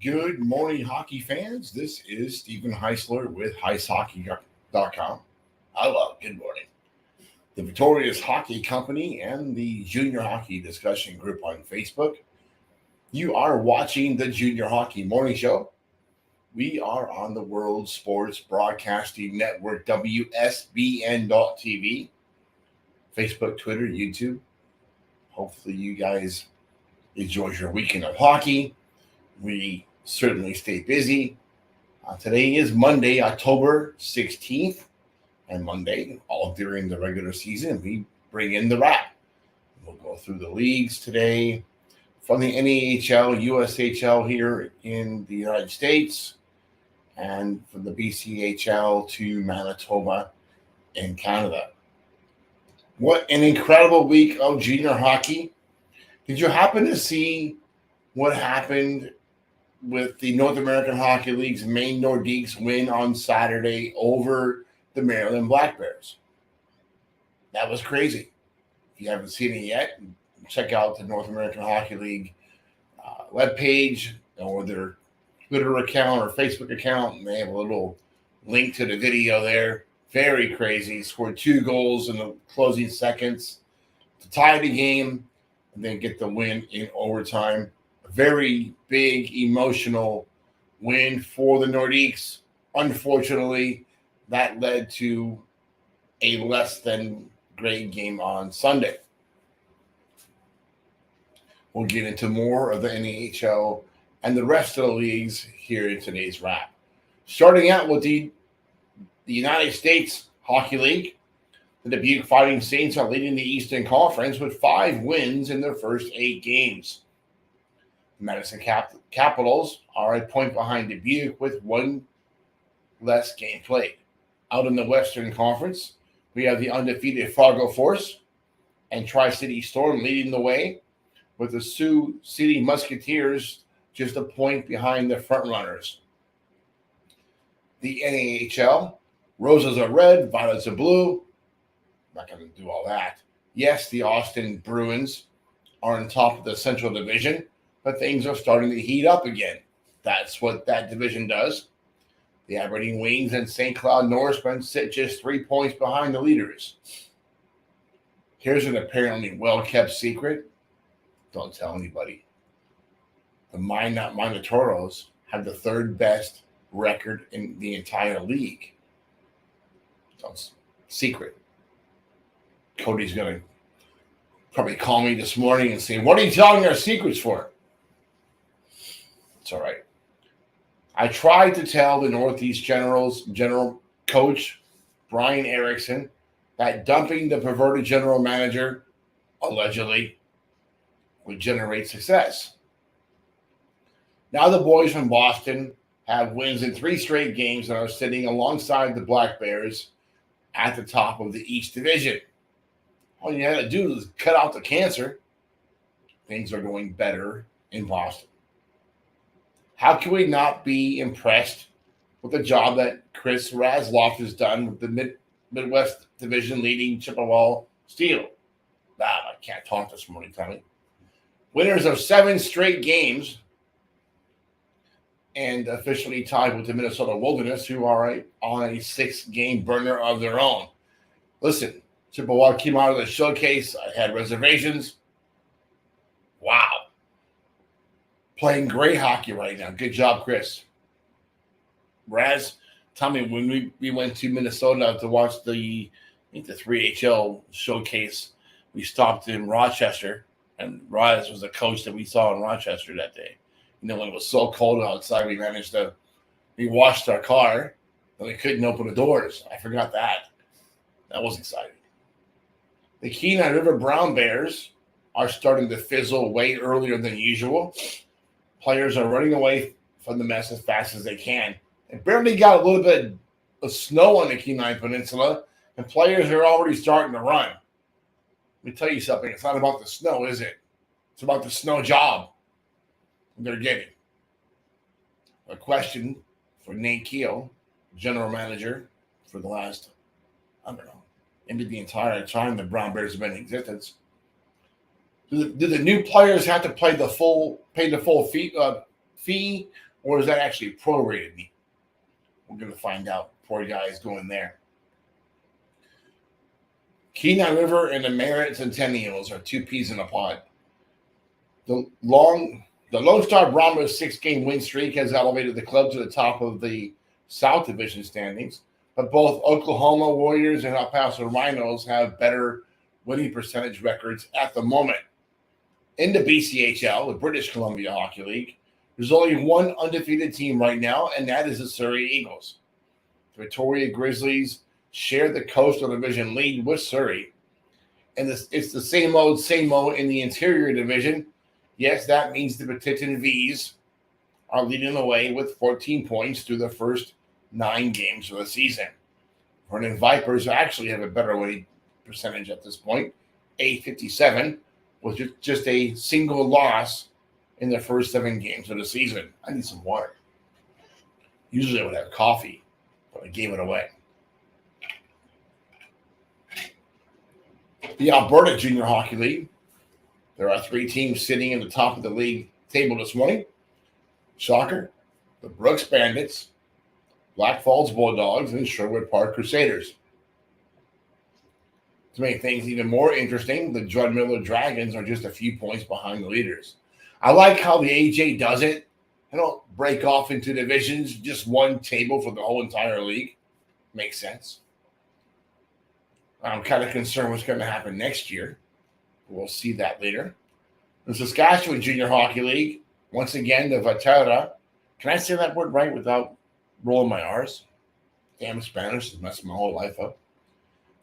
Good morning, hockey fans. This is Stephen Heisler with HeisHockey.com. Hello, good morning. The Victorious Hockey Company and the Junior Hockey Discussion Group on Facebook. You are watching the Junior Hockey Morning Show. We are on the World Sports Broadcasting Network, WSBN.TV, Facebook, Twitter, YouTube. Hopefully you guys enjoy your weekend of hockey. We certainly stay busy. Today is Monday, October 16th, and Monday, all during the regular season, we bring in the wrap. We'll go through the leagues today from the NAHL, USHL here in the United States, and from the BCHL to Manitoba in Canada. What an incredible week of junior hockey. Did you happen to see what happened with the North American Hockey League's Maine Nordiques win on Saturday over the Maryland Black Bears? That was crazy. If you haven't seen it yet, check out the North American Hockey League webpage or their Twitter account or Facebook account, and they have a little link to the video there. Very crazy. Scored 2 goals in the closing seconds to tie the game and then get the win in overtime. A very big emotional win for the Nordiques. Unfortunately, that led to a less than great game on Sunday. We'll get into more of the NHL and the rest of the leagues here in today's wrap. Starting out with the United States Hockey League, the Dubuque Fighting Saints are leading the Eastern Conference with 5 wins in their first 8 games. The Madison Capitals are a point behind Dubuque with 1 less game played. Out in the Western Conference, we have the undefeated Fargo Force and Tri-City Storm leading the way, with the Sioux City Musketeers just a point behind the frontrunners. The NAHL, roses are red, violets are blue. Not going to do all that. Yes, the Austin Bruins are on top of the Central Division, but things are starting to heat up again. That's what that division does. The Aberdeen Wings and St. Cloud Norsemen sit just 3 points behind the leaders. Here's an apparently well-kept secret. Don't tell anybody. The Minotauros have the 3rd best record in the entire league. That's secret. Cody's going to probably call me this morning and say, "What are you telling our secrets for?" It's all right. I tried to tell the Northeast Generals general coach, Brian Erickson, that dumping the perverted general manager, allegedly, would generate success. Now the boys from Boston have wins in 3 straight games and are sitting alongside the Black Bears at the top of the East Division. All you had to do is cut out the cancer. Things are going better in Boston. How can we not be impressed with the job that Chris Razloff has done with the Midwest Division leading Chippewa Steel? I can't talk this morning, Tommy. Winners of 7 straight games and officially tied with the Minnesota Wilderness, who are on a 6-game burner of their own. Listen, Chippewa came out of the showcase. I had reservations. Wow. Playing great hockey right now. Good job, Chris. Raz, tell me, when we went to Minnesota to watch the 3HL showcase, we stopped in Rochester, and Raz was the coach that we saw in Rochester that day. When it was so cold outside, we washed our car, and we couldn't open the doors. I forgot that. That was exciting. The Kenai River Brown Bears are starting to fizzle way earlier than usual. Players are running away from the mess as fast as they can. They barely got a little bit of snow on the Kenai Peninsula, and players are already starting to run. Let me tell you something. It's not about the snow, is it? It's about the snow job they're getting. A question for Nate Keel, general manager for the last, maybe the entire time the Brown Bears have been in existence. Do the new players have to pay the full fee, Or is that actually prorated? We're going to find out. Poor guys going there. Kenai River and the Merritt Centennials are two peas in a pod. The Lone Star Brahmas 6-game win streak has elevated the club to the top of the South Division standings, but both Oklahoma Warriors and El Paso Rhinos have better winning percentage records at the moment. In the BCHL, the British Columbia Hockey League, there's only one undefeated team right now, and that is the Surrey Eagles. The Victoria Grizzlies share the Coastal Division lead with Surrey. And it's the same old in the Interior Division. Yes, that means the Petiton V's are leading the way with 14 points through the first 9 games of the season. Vernon Vipers actually have a better winning percentage at this point, 857, with just a single loss in the first 7 games of the season. I need some water. Usually I would have coffee, but I gave it away. The Alberta Junior Hockey League. There are 3 teams sitting in the top of the league table this morning. Shocker, the Brooks Bandits, Black Falls Bulldogs, and Sherwood Park Crusaders. To make things even more interesting, the Judd Miller Dragons are just a few points behind the leaders. I like how the AJ does it. They don't break off into divisions, just one table for the whole entire league. Makes sense. I'm kind of concerned what's going to happen next year. We'll see that later. The Saskatchewan Junior Hockey League, once again, the Vatera. Can I say that word right without rolling my R's? Damn, Spanish has messed my whole life up.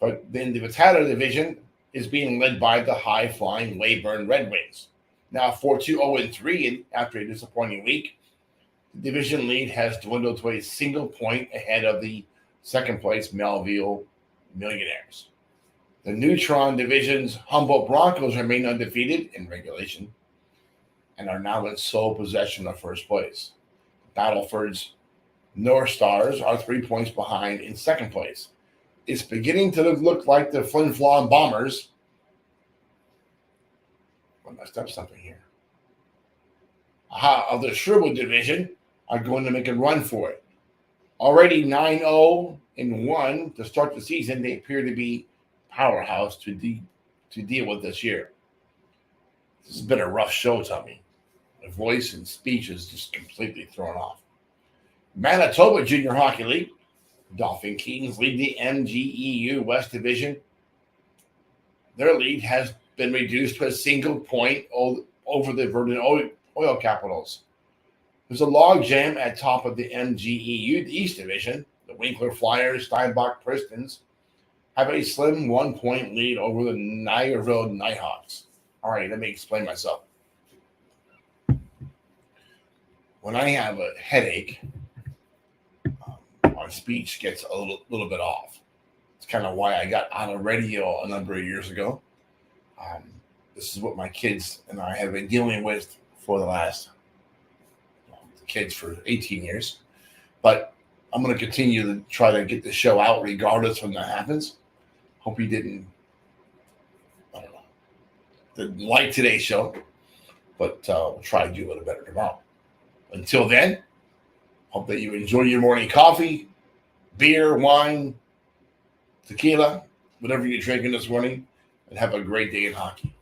But then the Vatera division is being led by the high-flying Weyburn Red Wings. Now 4-2-0-3 after a disappointing week. The division lead has dwindled to a single point ahead of the second-place Melville Millionaires. The Neutron Division's Humboldt Broncos remain undefeated in regulation and are now in sole possession of first place. Battleford's North Stars are 3 points behind in second place. It's beginning to look like the Flin Flon Bombers. I messed up something here. Of the Sherwood Division are going to make a run for it. Already 9-0-1 to start the season, they appear to be powerhouse to deal with this year. This has been a rough show, Tommy. My voice and speech is just completely thrown off. Manitoba Junior Hockey League. Dolphin Kings lead the MGEU West Division. Their lead has been reduced to a single point over the Verdun Oil Capitals. There's a logjam at top of the MGEU East Division. The Winkler Flyers, Steinbach Pistons have a slim 1-point lead over the Niagara Nighthawks. All right, let me explain myself. When I have a headache, my speech gets a little bit off. It's kind of why I got out of radio a number of years ago. This is what my kids and I have been dealing with for the last kids for 18 years. But I'm going to continue to try to get the show out regardless when that happens. Hope you didn't like today's show, but we'll try to do a little better tomorrow. Until then, hope that you enjoy your morning coffee, beer, wine, tequila, whatever you're drinking this morning, and have a great day in hockey.